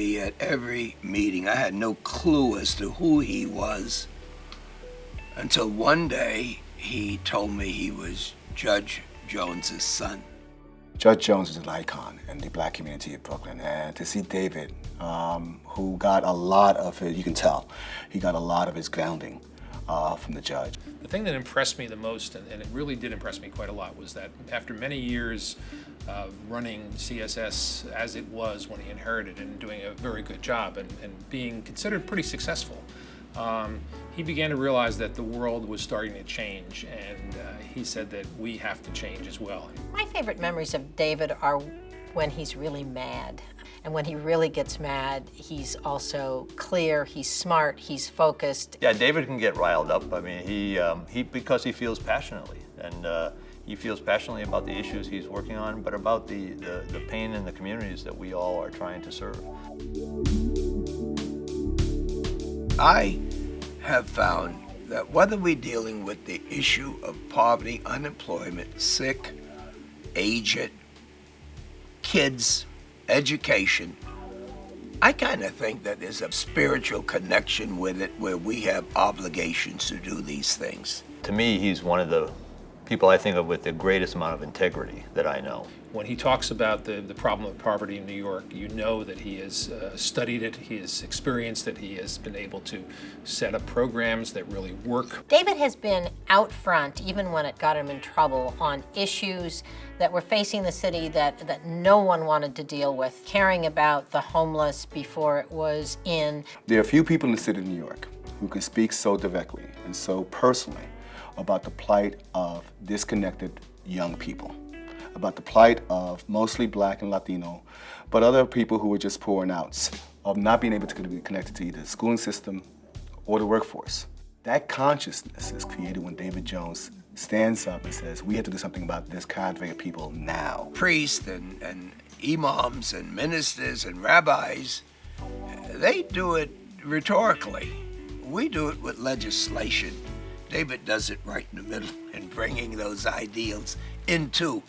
be at every meeting. I had no clue as to who he was until one day he told me he was Judge Jones's son. Judge Jones is an icon in the black community of Brooklyn, and to see David, who got a lot of his, you can tell, he got a lot of his grounding from the judge. The thing that impressed me the most, and it really did impress me quite a lot, was that after many years running CSS as it was when he inherited and doing a very good job and being considered pretty successful, he began to realize that the world was starting to change, and he said that we have to change as well. My favorite memories of David are when he's really mad. And when he really gets mad, he's also clear, he's smart, he's focused. Yeah, David can get riled up. I mean, he because he feels passionately, and he feels passionately about the issues he's working on, but about the pain in the communities that we all are trying to serve. I have found that whether we're dealing with the issue of poverty, unemployment, sick, aged, kids, education, I kind of think that there's a spiritual connection with it where we have obligations to do these things. To me, he's one of the people I think of with the greatest amount of integrity that I know. When he talks about the problem of poverty in New York, you know that he has studied it, he has experienced it, he has been able to set up programs that really work. David has been out front, even when it got him in trouble, on issues that were facing the city that no one wanted to deal with, caring about the homeless before it was in. There are few people in the city of New York who can speak so directly and so personally about the plight of disconnected young people, about the plight of mostly Black and Latino, but other people who are just pouring out, of not being able to be connected to either the schooling system or the workforce. That consciousness is created when David Jones stands up and says, we have to do something about this cadre of people now. Priests and imams and ministers and rabbis, they do it rhetorically. We do it with legislation. David does it right in the middle in bringing those ideals into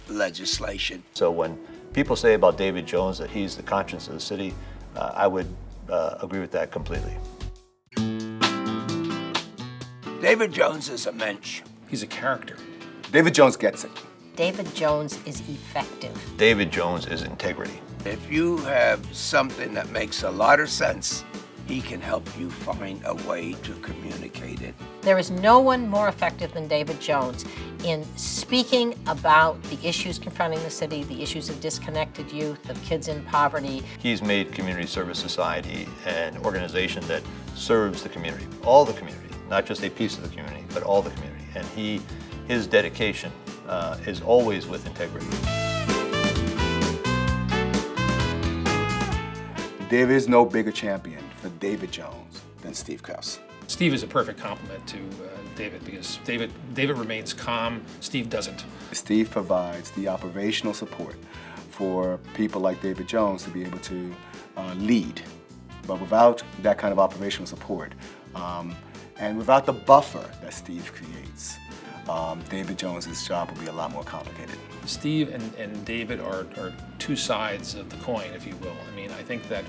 legislation. So when people say about David Jones that he's the conscience of the city, I would agree with that completely. David Jones is a mensch. He's a character. David Jones gets it. David Jones is effective. David Jones is integrity. If you have something that makes a lot of sense, he can help you find a way to communicate it. There is no one more effective than David Jones in speaking about the issues confronting the city, the issues of disconnected youth, of kids in poverty. He's made Community Service Society an organization that serves the community, all the community, not just a piece of the community, but all the community. And his dedication is always with integrity. There is no bigger champion for David Jones than Steve Krause. Steve is a perfect complement to David, because David remains calm, Steve doesn't. Steve provides the operational support for people like David Jones to be able to lead. But without that kind of operational support, and without the buffer that Steve creates, David Jones's job will be a lot more complicated. Steve and David are two sides of the coin, if you will. I mean, I think that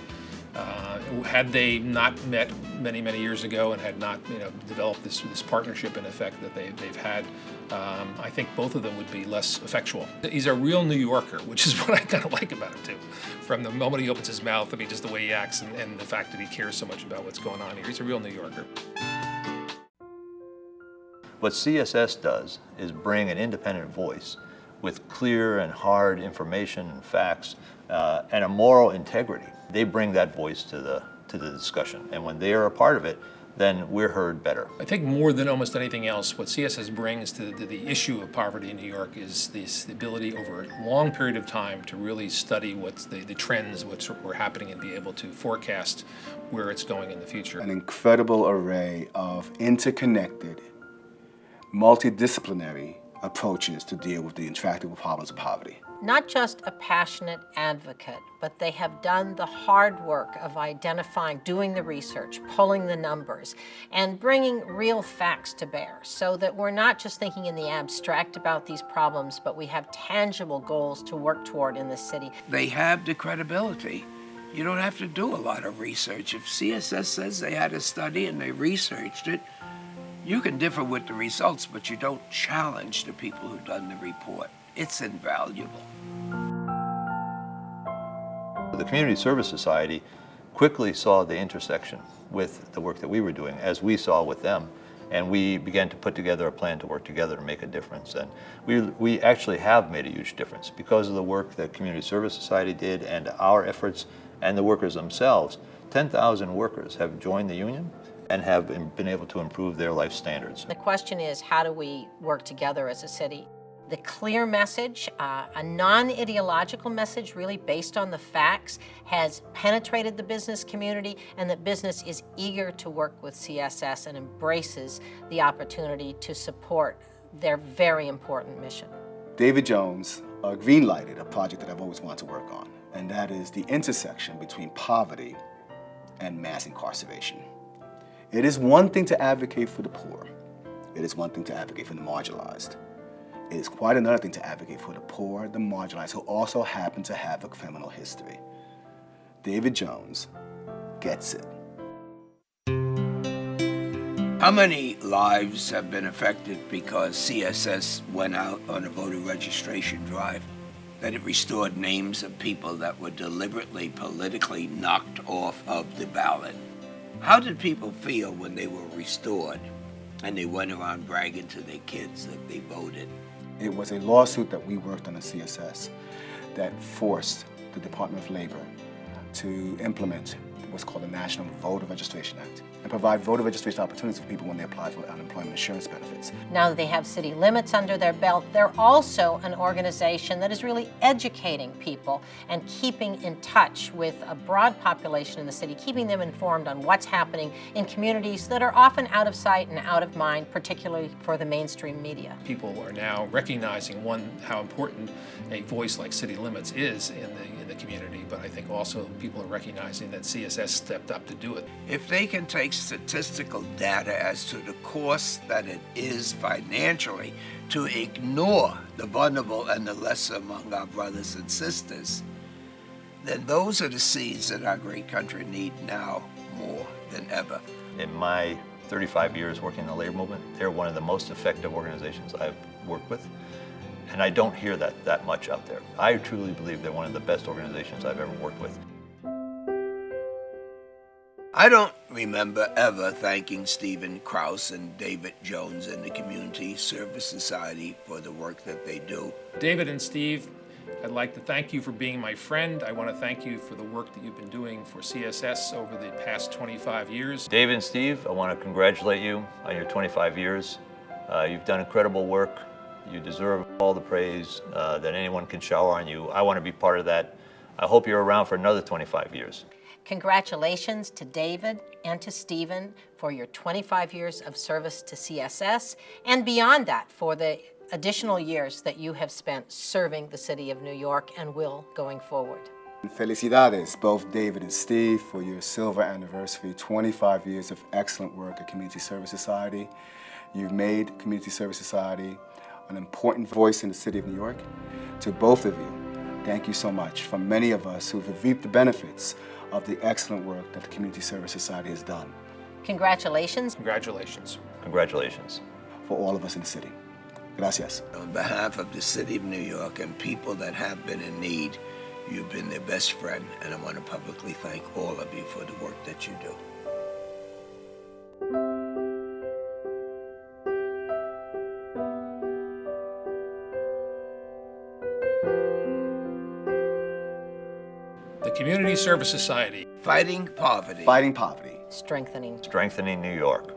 had they not met many years ago and had not developed this partnership in effect that they've had, I think both of them would be less effectual. He's a real New Yorker, which is what I kind of like about him too. From the moment he opens his mouth, I mean, just the way he acts and the fact that he cares so much about what's going on here. He's a real New Yorker. What CSS does is bring an independent voice with clear and hard information and facts and a moral integrity. They bring that voice to the discussion, and when they are a part of it, then we're heard better. I think more than almost anything else, what CSS brings to the issue of poverty in New York is this ability over a long period of time to really study what's the trends, what's happening, and be able to forecast where it's going in the future. An incredible array of interconnected, multidisciplinary approaches to deal with the intractable problems of poverty. Not just a passionate advocate, but they have done the hard work of identifying, doing the research, pulling the numbers, and bringing real facts to bear so that we're not just thinking in the abstract about these problems, but we have tangible goals to work toward in the city. They have the credibility You don't have to do a lot of research. If CSS says they had a study and they researched it, you can differ with the results, but you don't challenge the people who've done the report. It's invaluable. The Community Service Society quickly saw the intersection with the work that we were doing, as we saw with them, and we began to put together a plan to work together to make a difference. And we actually have made a huge difference because of the work that Community Service Society did and our efforts and the workers themselves. 10,000 workers have joined the union and have been able to improve their life standards. The question is, how do we work together as a city? The clear message, a non-ideological message really based on the facts, has penetrated the business community, and that business is eager to work with CSS and embraces the opportunity to support their very important mission. David Jones green-lighted a project that I've always wanted to work on, and that is the intersection between poverty and mass incarceration. It is one thing to advocate for the poor. It is one thing to advocate for the marginalized. It is quite another thing to advocate for the poor, the marginalized, who also happen to have a criminal history. David Jones gets it. How many lives have been affected because CSS went out on a voter registration drive? That it restored names of people that were deliberately, politically knocked off of the ballot. How did people feel when they were restored and they went around bragging to their kids that they voted? It was a lawsuit that we worked on at CSS that forced the Department of Labor to implement what's called the National Voter Registration Act and provide voter registration opportunities for people when they apply for unemployment insurance benefits. Now that they have city limits under their belt, they're also an organization that is really educating people and keeping in touch with a broad population in the city, keeping them informed on what's happening in communities that are often out of sight and out of mind, particularly for the mainstream media. People are now recognizing, one, how important a voice like City Limits is in the community, but I think also people are recognizing that CSS stepped up to do it. If they can take statistical data as to the cost that it is financially to ignore the vulnerable and the lesser among our brothers and sisters, then those are the seeds that our great country need now more than ever. In my 35 years working in the labor movement, they're one of the most effective organizations I've worked with. And I don't hear that much out there. I truly believe they're one of the best organizations I've ever worked with. I don't remember ever thanking Steven Krause and David Jones and the Community Service Society for the work that they do. David and Steve, I'd like to thank you for being my friend. I want to thank you for the work that you've been doing for CSS over the past 25 years. David and Steve, I want to congratulate you on your 25 years. You've done incredible work. You deserve all the praise that anyone can shower on you. I want to be part of that. I hope you're around for another 25 years. Congratulations to David and to Steven for your 25 years of service to CSS, and beyond that, for the additional years that you have spent serving the city of New York and will going forward. Felicidades, both David and Steve, for your silver anniversary, 25 years of excellent work at Community Service Society. You've made Community Service Society an important voice in the city of New York. To both of you, thank you so much. From many of us who've reaped the benefits of the excellent work that the Community Service Society has done. Congratulations. Congratulations. Congratulations. For all of us in the city. Gracias. On behalf of the city of New York and people that have been in need, you've been their best friend, and I want to publicly thank all of you for the work that you do. The Community Service Society. Fighting poverty. Fighting poverty. Strengthening. Strengthening New York.